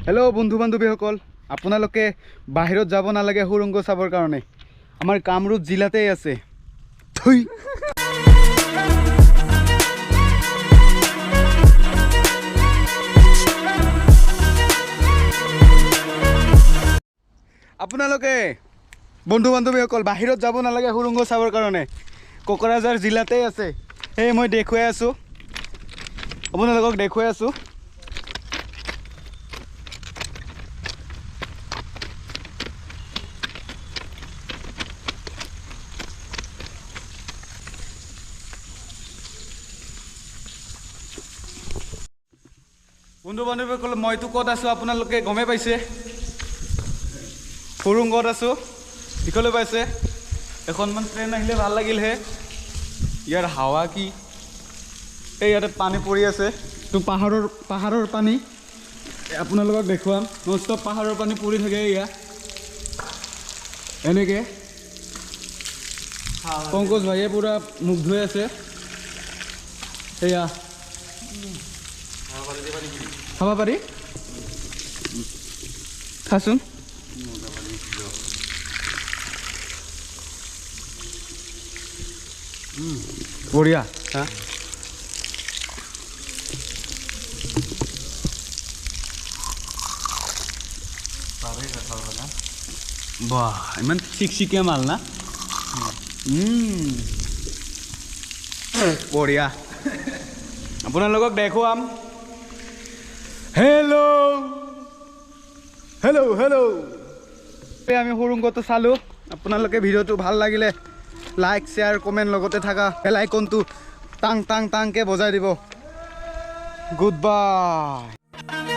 Hello' বন্ধু বান্ধৱীসকল, আপোনালোকে বাহিৰত যাব নালাগে সুৰংগ চাবৰ কাৰণে। আমাৰ কামৰূপ জিলাতেই আছে। আপোনালোকে বন্ধু বান্ধৱীসকল বাহিৰত যাব নালাগে সুৰংগ চাবৰ কাৰণে, কোকৰাঝাৰ জিলাতেই আছে। এই মই দেখুৱাই আছোঁ, আপোনালোকক দেখুৱাই আছোঁ। বন্ধু বান্ধৱীসকল, মইতো ক'ত আছোঁ আপোনালোকে গমেই পাইছে, সুৰংগত আছোঁ। দেখিবলৈ পাইছে, এখনমান ট্ৰেইন আহিলে ভাল লাগিলহে। ইয়াৰ হাৱা কি, এই ইয়াতে পানী পৰি আছে, তো পাহাৰৰ পানী আপোনালোকক দেখুৱাম। ননষ্টপ পাহাৰৰ পানী পৰি থাকে এয়া এনেকৈ। পংকজ ভাইয়ে পূৰা মুখ ধুই আছে। এয়া খাব পাৰি, খাচোন। বঢ়িয়া। হা বাহ, ইমান চিকচিকীয়া মাল না। বঢ়িয়া, আপোনালোকক দেখুৱাম। হেল্ল' হেল্ল' হেল্ল', আমি সুৰংগটো চালোঁ। আপোনালোকে ভিডিঅ'টো ভাল লাগিলে লাইক শ্বেয়াৰ কমেণ্ট লগতে থকা বেল আইকনটো টাং টাং টাংকৈ বজাই দিব। Good bye.